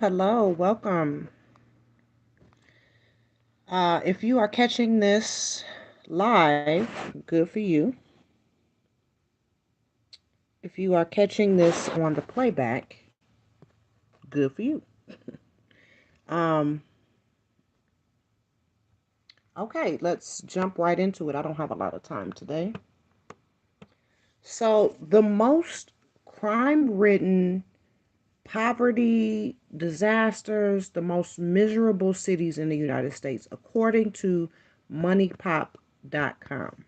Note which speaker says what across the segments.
Speaker 1: Hello, welcome. If you are catching this live, good for you. If you are catching this on the playback, good for you. Um, okay, let's jump right into it. I don't have a lot of time today. So, the most crime ridden, poverty, disasters, the most miserable cities in the United States, according to MoneyPop.com.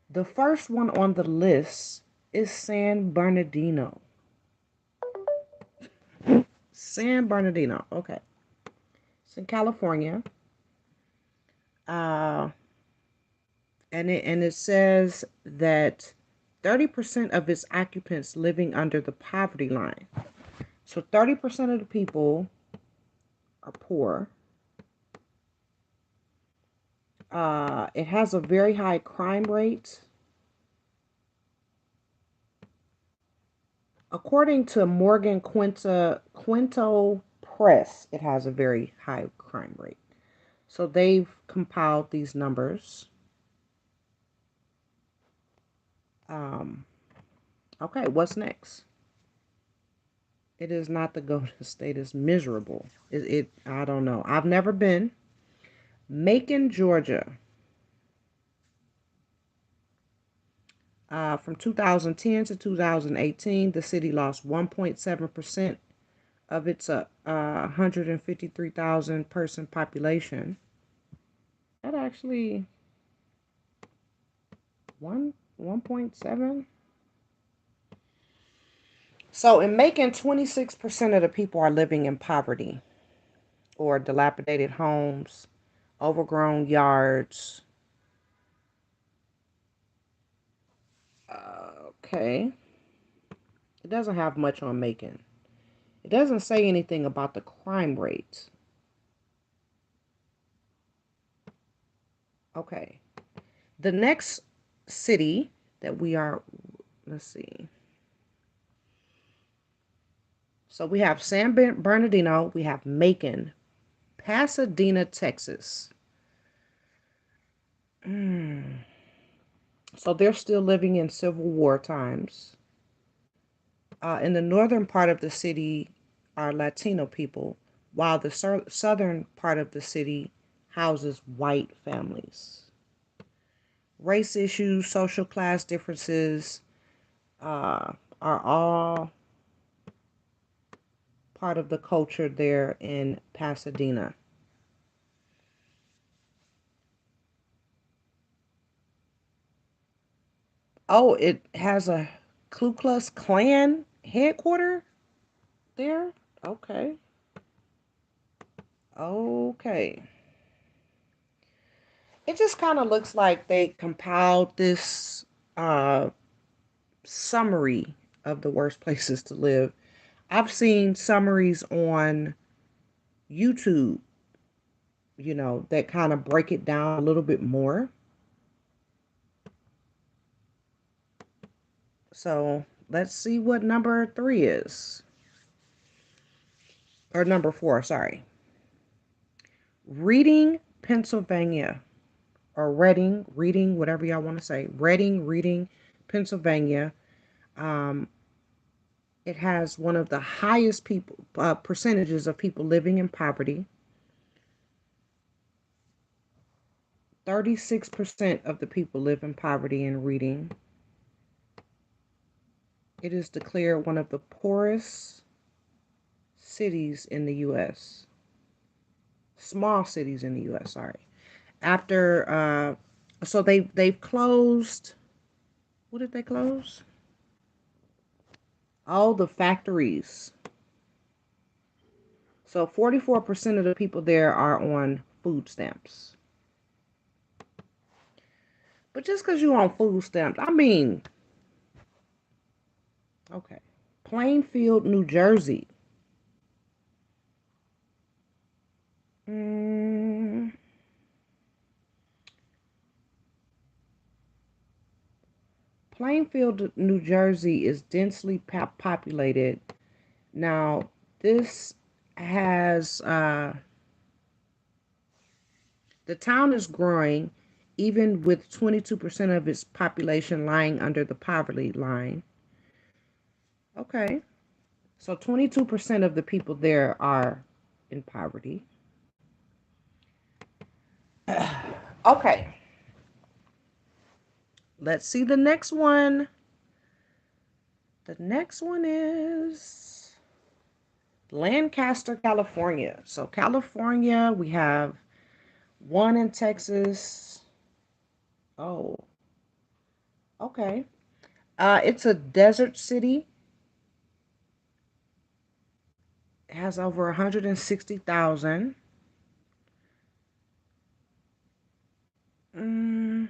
Speaker 1: The first one on the list is San Bernardino. San Bernardino. Okay. It's in California. Uh, and it says that 30% of its occupants living under the poverty line. So 30% of the people are poor. It has a very high crime rate. According to Morgan Quinto Press, it has a very high crime rate. So they've compiled these numbers. Um, okay, what's next? It is not the Golden State. It's miserable. I don't know. I've never been. Macon, Georgia. From 2010 to 2018, the city lost 1.7% of its 153,000 person population. That actually 1.7. So in Macon, 26% of the people are living in poverty or dilapidated homes, overgrown yards. Okay. It doesn't have much on Macon. It doesn't say anything about the crime rate. Okay. The next city that we are, let's see. So we have San Bernardino, we have Macon, Pasadena, Texas. So they're still living in Civil War times. In the northern part of the city are Latino people, while the southern part of the city houses white families. Race issues, social class differences are all part of the culture there in Pasadena. Oh, it has a Ku Klux Klan headquarters there? Okay. Okay. It just kind of looks like they compiled this uh, summary of the worst places to live. I've seen summaries on YouTube, that kind of break it down a little bit more. So let's see what number three is. Or number four, sorry. Reading, Pennsylvania. Or Reading, whatever y'all want to say. Reading, Pennsylvania. Um, it has one of the highest percentages of people living in poverty. 36% of the people live in poverty in Reading. It is declared one of the poorest cities in the U.S. Small cities in the U.S. Sorry. After so they've closed. What did they close? All the factories. So 44% of the people there are on food stamps. But just because you're on food stamps, I mean, okay. Plainfield, New Jersey. Mm, Plainfield, New Jersey is densely populated. Now, This has the town is growing, even with 22% of its population lying under the poverty line. Okay, so 22% of the people there are in poverty. Okay, let's see the next one. The next one is Lancaster, California. So, California, we have one in Texas. Oh, okay. It's a desert city. It has over 160,000. Mm,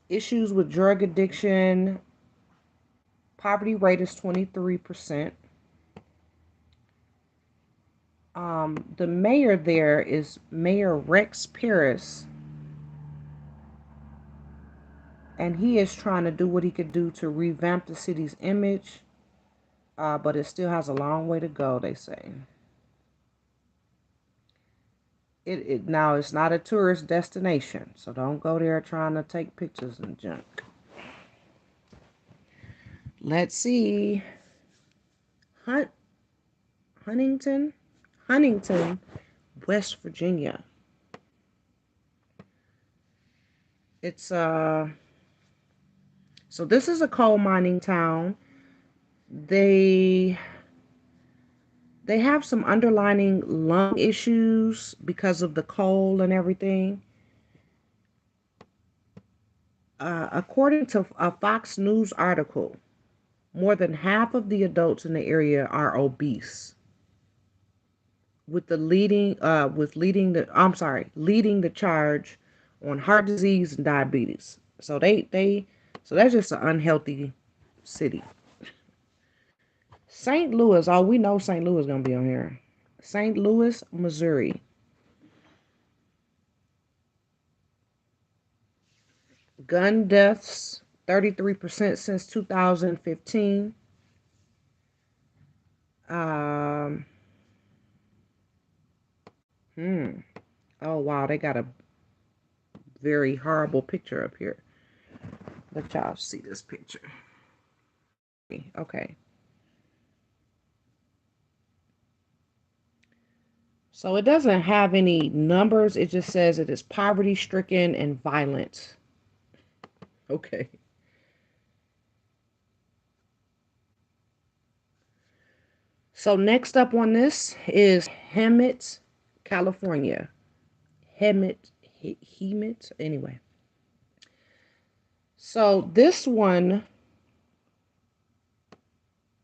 Speaker 1: issues with drug addiction. Poverty rate is 23%. The mayor there is Mayor Rex Paris, and he is trying to do what he could do to revamp the city's image, but it still has a long way to go, they say. It now it's not a tourist destination, so don't go there trying to take pictures and junk. Let's see. Hunt Huntington, Huntington, West Virginia. It's so this is a coal mining town. They they have some underlying lung issues because of the coal and everything. According to a Fox News article, more than half of the adults in the area are obese. Leading the charge on heart disease and diabetes. So that's just an unhealthy city. St. Louis, oh, we know St. Louis is gonna be on here. St. Louis, Missouri. Gun deaths 33% since 2015. Um, hmm. Oh wow, they got a very horrible picture up here. Let y'all see this picture. Okay. So it doesn't have any numbers. It just says it is poverty stricken and violent. Okay. So next up on this is Hemet, California. Hemet. Anyway. So this one,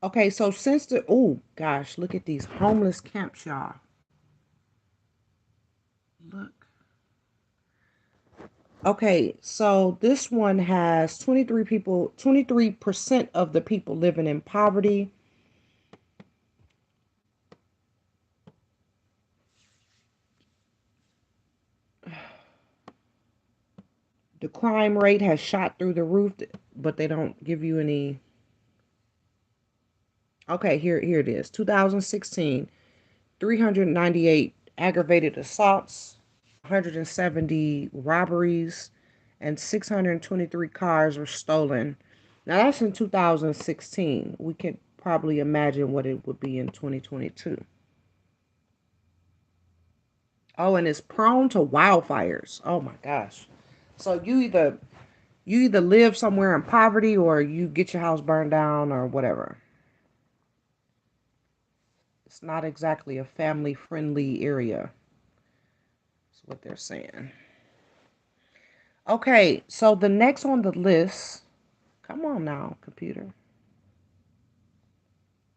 Speaker 1: okay, so since the, oh gosh, look at these homeless camps, y'all. Look. Okay, so this one has 23% of the people living in poverty. The crime rate has shot through the roof, but they don't give you any. Okay, here it is. 2016, 398 aggravated assaults, 170 robberies, and 623 cars were stolen. Now that's in 2016. We can probably imagine what it would be in 2022. Oh, and it's prone to wildfires. Oh my gosh. So you either live somewhere in poverty or you get your house burned down or whatever. It's not exactly a family friendly area. That's what they're saying. Okay, so the next on the list, come on now, computer.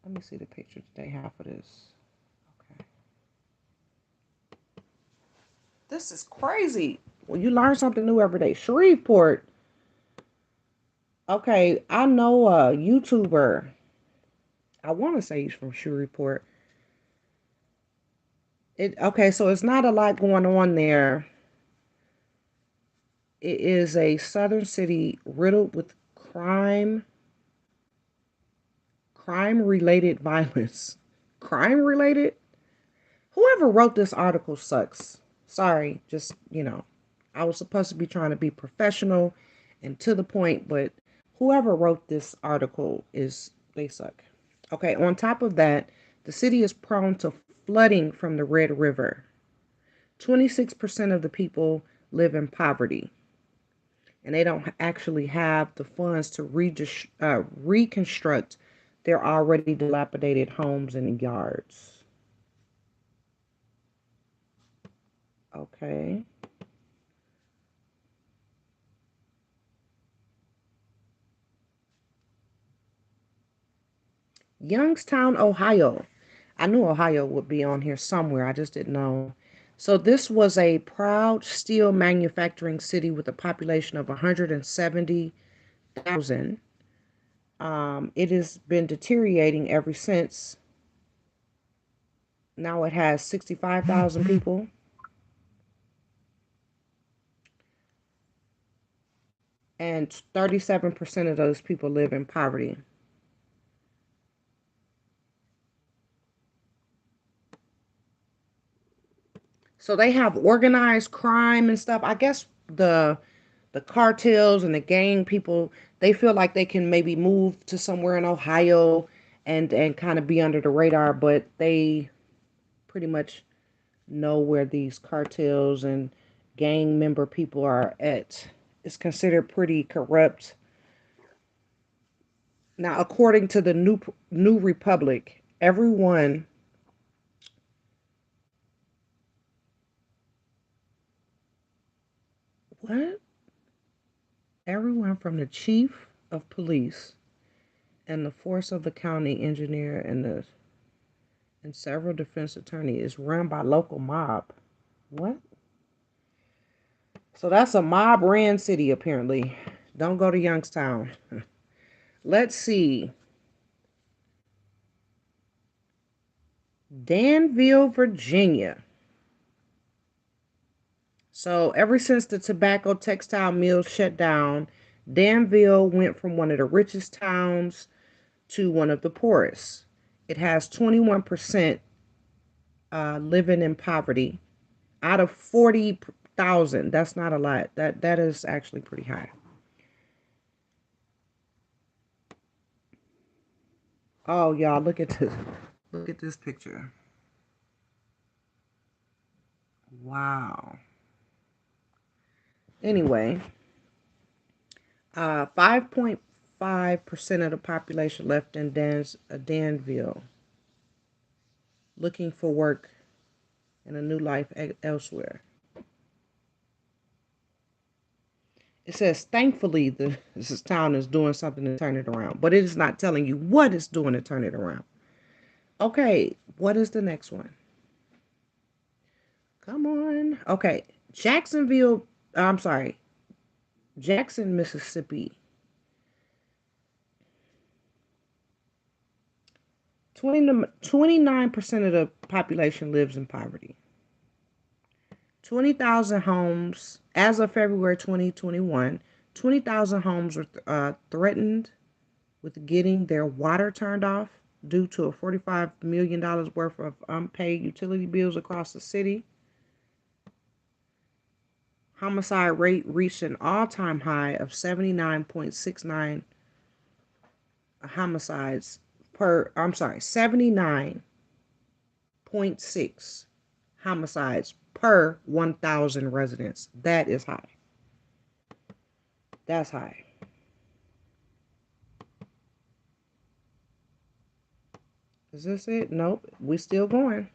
Speaker 1: Let me see the picture that they have for this. Okay. This is crazy. Well, you learn something new every day. Shreveport. Okay, I know a YouTuber. I want to say he's from Shreveport. Okay, so it's not a lot going on there. It is a southern city riddled with crime related violence. crime related. Whoever wrote this article sucks. Sorry, just, I was supposed to be trying to be professional and to the point, but whoever wrote this article they suck. Okay, on top of that, the city is prone to flooding from the Red River. 26% of the people live in poverty, and they don't actually have the funds to reconstruct their already dilapidated homes and yards. Okay. Youngstown, Ohio. I knew Ohio would be on here somewhere. I just didn't know. So this was a proud steel manufacturing city with a population of 170,000. It has been deteriorating ever since. Now it has 65,000 people, and 37% of those people live in poverty. So they have organized crime and stuff. I guess the cartels and the gang people, they feel like they can maybe move to somewhere in Ohio and kind of be under the radar, but they pretty much know where these cartels and gang member people are at. It's considered pretty corrupt. Now, according to the New Republic, what? Everyone from the chief of police and the force of the county engineer and several defense attorney is run by local mob. What? So that's a mob ran city apparently. Don't go to Youngstown. Let's see. Danville, Virginia. So ever since the tobacco textile mills shut down, Danville went from one of the richest towns to one of the poorest. It has 21% living in poverty out of 40,000. That's not a lot. That is actually pretty high. Oh, y'all, look at this. Look at this picture. Wow. Anyway, 5.5% of the population left in Danville looking for work and a new life elsewhere. It says, thankfully, this town is doing something to turn it around, but it is not telling you what it's doing to turn it around. Okay, what is the next one? Come on. Okay, I'm sorry, Jackson, Mississippi. 29% of the population lives in poverty. 20,000 homes, as of February 2021, 20,000 homes were threatened with getting their water turned off due to a $45 million worth of unpaid utility bills across the city. Homicide rate reached an all-time high of 79.69 homicides per, I'm sorry, 79.6 homicides per 1,000 residents. That is high. That's high. Is this it? Nope. We still going.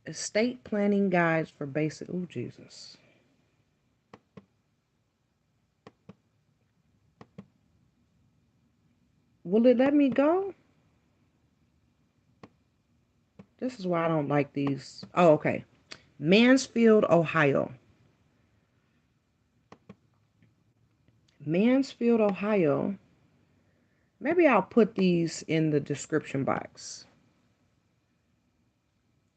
Speaker 1: Estate planning guides for basic. Oh, Jesus. Will it let me go? This is why I don't like these. Oh, okay. Mansfield, Ohio. Mansfield, Ohio. Maybe I'll put these in the description box.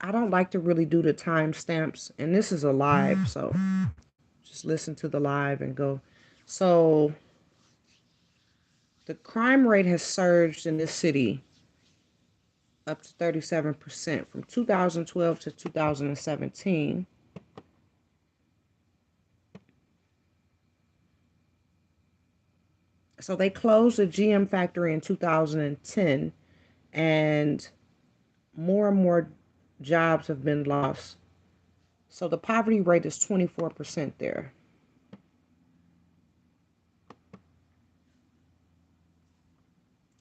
Speaker 1: I don't like to really do the timestamps, and this is a live, so just listen to the live and go. So the crime rate has surged in this city up to 37% from 2012 to 2017. So they closed the GM factory in 2010, and more jobs have been lost. So the poverty rate is 24% there.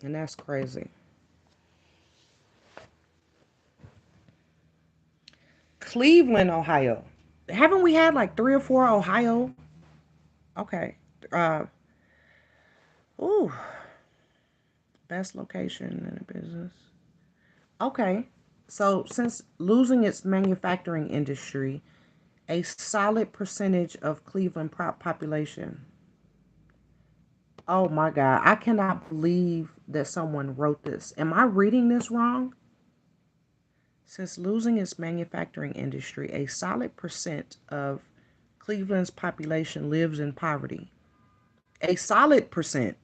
Speaker 1: And that's crazy. Cleveland, Ohio. Haven't we had like three or four Ohio? Okay. Uh, ooh, best location in the business. Okay. So since losing its manufacturing industry, a solid percentage of Cleveland population. Oh my God. I cannot believe that someone wrote this. Am I reading this wrong? Since losing its manufacturing industry, a solid percent of Cleveland's population lives in poverty. A solid percent.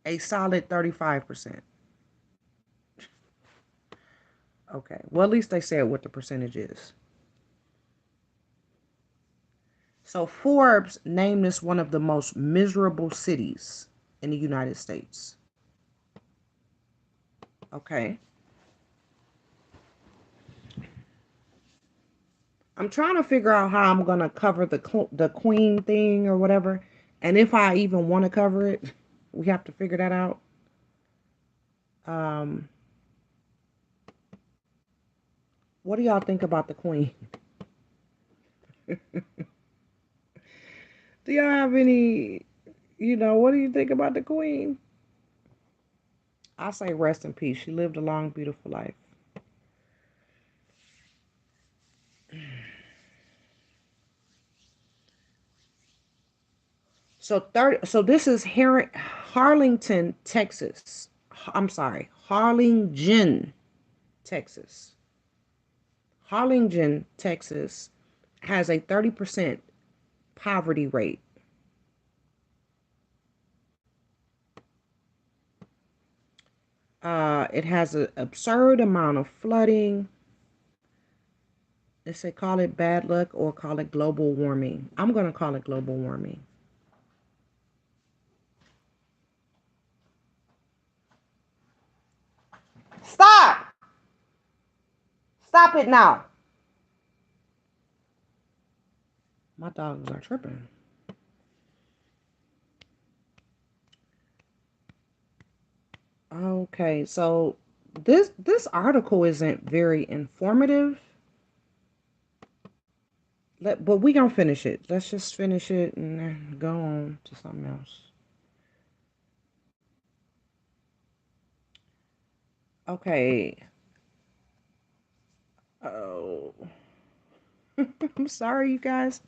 Speaker 1: A solid 35%. Okay. Well, at least they said what the percentage is. So Forbes named this one of the most miserable cities in the United States. Okay. I'm trying to figure out how I'm gonna cover the Queen thing or whatever, and if I even want to cover it, we have to figure that out. Um, what do y'all think about the Queen? Do y'all have any? What do you think about the Queen? I say rest in peace. She lived a long, beautiful life. So this is Harlington, Texas. I'm sorry, Harlingen, Texas. Harlingen, Texas has a 30% poverty rate. It has an absurd amount of flooding. They say call it bad luck or call it global warming. I'm going to call it global warming. Stop! Stop it now. My dogs are tripping. Okay, so this article isn't very informative. But we gonna finish it. Let's just finish it and then go on to something else. Okay. Oh, I'm sorry, you guys.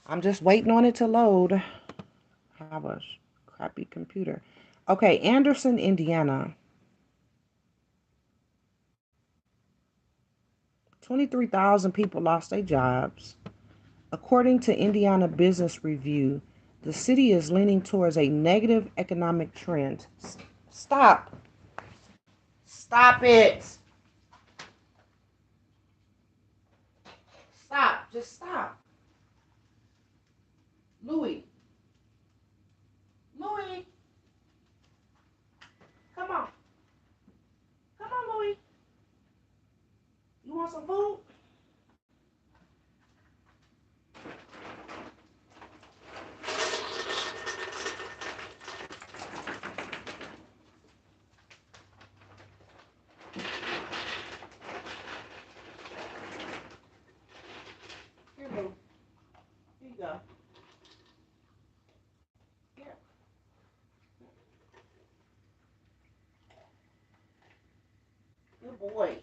Speaker 1: I'm just waiting on it to load. I have a crappy computer. Okay, Anderson, Indiana. 23,000 people lost their jobs. According to Indiana Business Review, the city is leaning towards a negative economic trend. Stop. Stop it. Stop. Just stop. Louis. Louis. Come on. Come on, Louis. You want some food? Here, Lou. Here you go. Here. Good boy.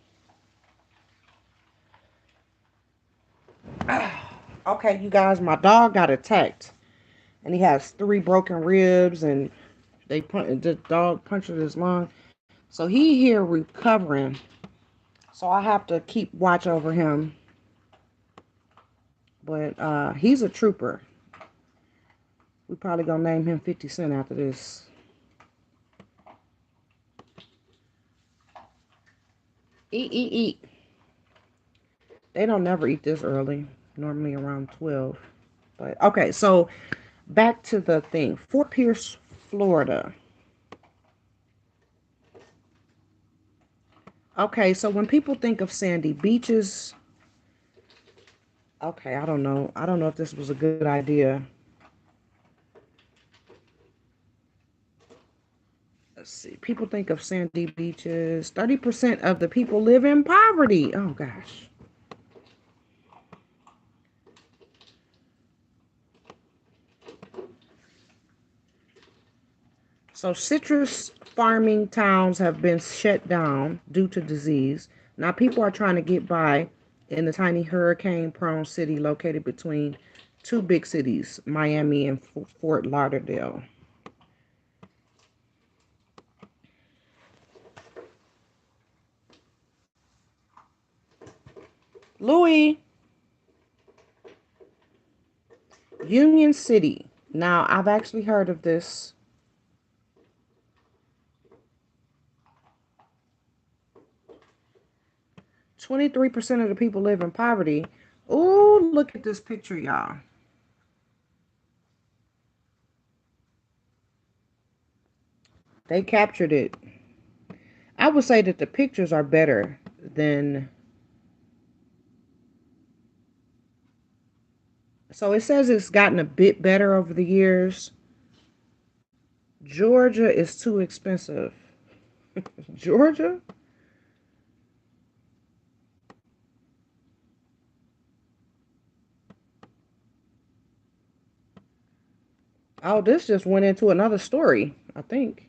Speaker 1: Okay, you guys, my dog got attacked. And he has three broken ribs, and the dog punctured his lung. So he here recovering. So I have to keep watch over him. But he's a trooper. We probably gonna name him 50 Cent after this. Eat, eat, eat. They don't never eat this early. Normally around 12. But okay, so back to the thing. Fort Pierce, Florida. Okay, so when people think of sandy beaches, okay, I don't know. I don't know if this was a good idea. Let's see. People think of sandy beaches. 30% of the people live in poverty. Oh gosh. So citrus farming towns have been shut down due to disease. Now people are trying to get by in the tiny hurricane-prone city located between two big cities, Miami and Fort Lauderdale. Louis, Union City. Now I've actually heard of this. 23% of the people live in poverty. Ooh, look at this picture, y'all. They captured it. I would say that the pictures are better than. So it says it's gotten a bit better over the years. Georgia is too expensive. Georgia? Oh, this just went into another story, I think.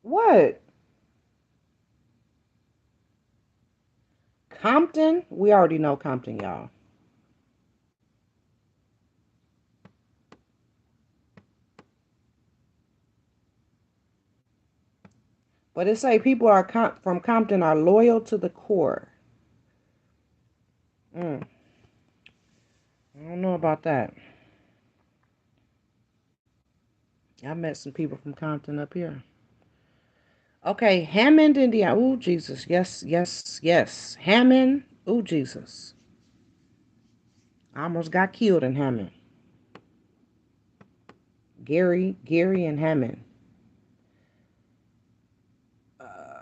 Speaker 1: What? Compton? We already know Compton, y'all. But it say people are from Compton are loyal to the core. Mm, I don't know about that. I met some people from Compton up here. Okay, Hammond, Indiana. Oh, Jesus. Yes, yes, yes. Hammond. Oh, Jesus. I almost got killed in Hammond. Gary, and Hammond. Uh,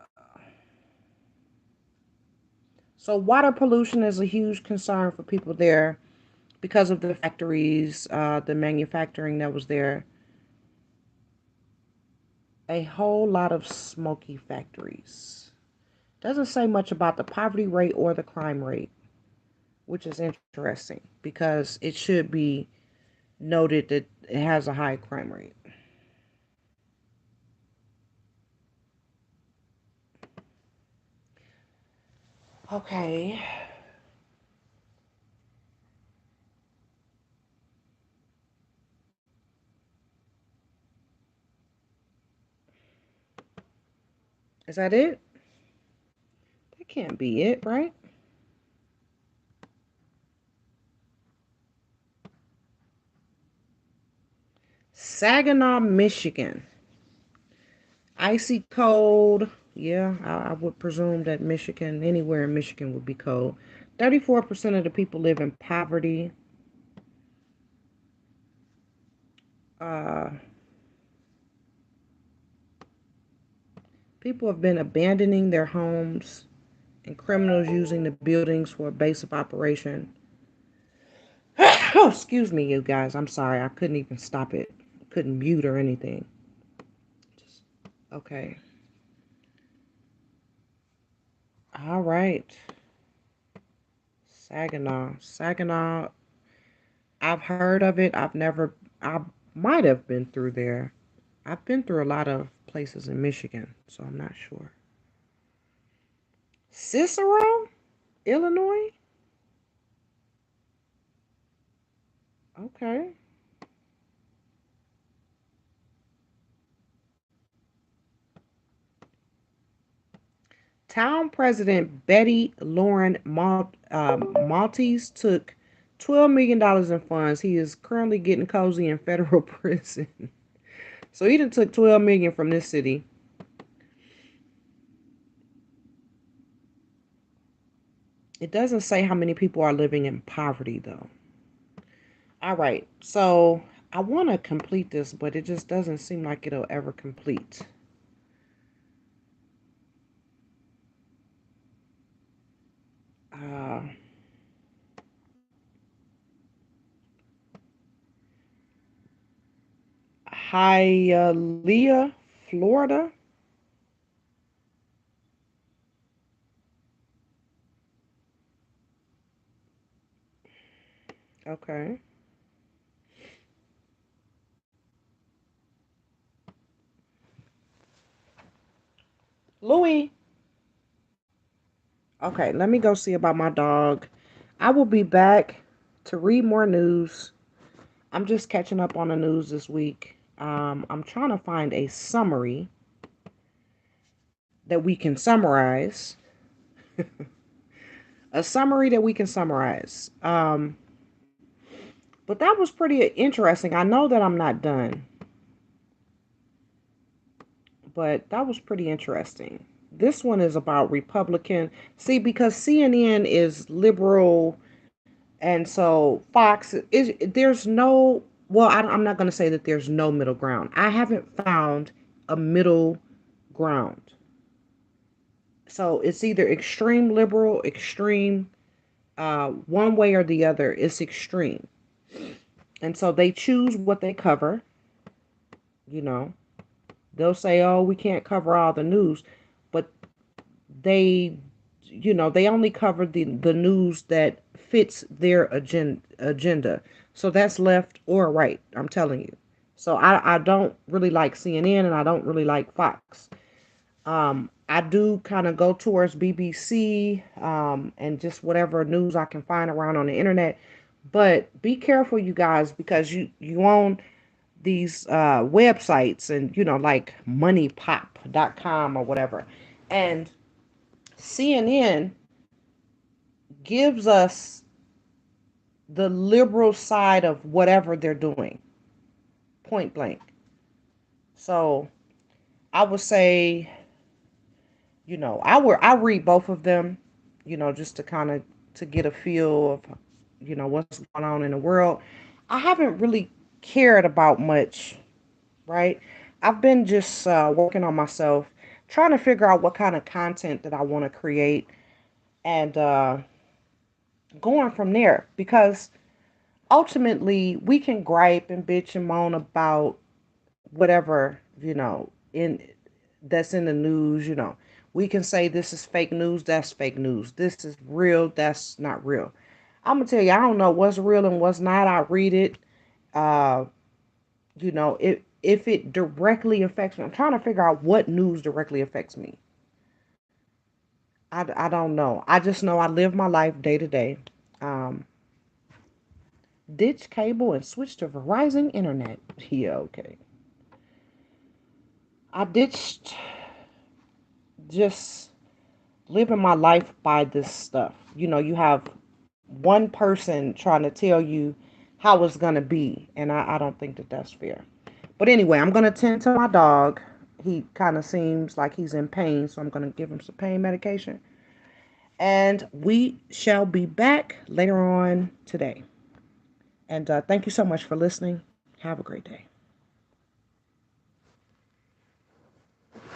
Speaker 1: so, water pollution is a huge concern for people there because of the factories, the manufacturing that was there. A whole lot of smoky factories. Doesn't say much about the poverty rate or the crime rate, which is interesting because it should be noted that it has a high crime rate. Okay. Is that it? That can't be it, right? Saginaw, Michigan. Icy cold. Yeah, I would presume that Michigan, anywhere in Michigan, would be cold. 34% of the people live in poverty. Uh, People have been abandoning their homes and criminals using the buildings for a base of operation. Oh, excuse me, you guys. I'm sorry. I couldn't even stop it. Couldn't mute or anything. Just, okay. All right. Saginaw. Saginaw. I've heard of it. I might have been through there. I've been through a lot of places in Michigan, so I'm not sure. Cicero, Illinois? Okay. Town President Betty Lauren Maltese took $12 million in funds. He is currently getting cozy in federal prison. So he done took 12 million from this city. It doesn't say how many people are living in poverty though. All right. So I want to complete this, but it just doesn't seem like it'll ever complete. Uh, Hialeah, Florida. Okay. Louis. Okay, let me go see about my dog. I will be back to read more news. I'm just catching up on the news this week. I'm trying to find a summary that we can summarize. A summary that we can summarize. But that was pretty interesting. I know that I'm not done, but that was pretty interesting. This one is about Republican. See, because CNN is liberal, and so Fox is, there's no, well, I'm not going to say that there's no middle ground. I haven't found a middle ground. So it's either extreme liberal, extreme, one way or the other. It's extreme. And so they choose what they cover, you know. They'll say, oh, we can't cover all the news, but they, they only cover the news that fits their agenda. So that's left or right, I'm telling you. So I don't really like CNN and I don't really like Fox. I do kind of go towards BBC, and just whatever news I can find around on the internet. But be careful, you guys, because you own these websites, and like moneypop.com or whatever. And CNN gives us the liberal side of whatever they're doing, point blank. So I would say, I read both of them, just to kind of to get a feel of, what's going on in the world. I haven't really cared about much, right? I've been just working on myself, trying to figure out what kind of content that I want to create, and going from there. Because ultimately, we can gripe and bitch and moan about whatever, in that's in the news. We can say this is fake news, that's fake news. This is real, that's not real. I'm gonna tell you, I don't know what's real and what's not. I read it. Uh, if it directly affects me, I'm trying to figure out what news directly affects me. I don't know. I just know I live my life day to day. Um, Ditch cable and switch to Verizon internet. Yeah, okay. I ditched just living my life by this stuff. You have one person trying to tell you how it's going to be, and I don't think that that's fair. But anyway, I'm going to tend to my dog. He kind of seems like he's in pain, so I'm going to give him some pain medication. And we shall be back later on today. And thank you so much for listening. Have a great day.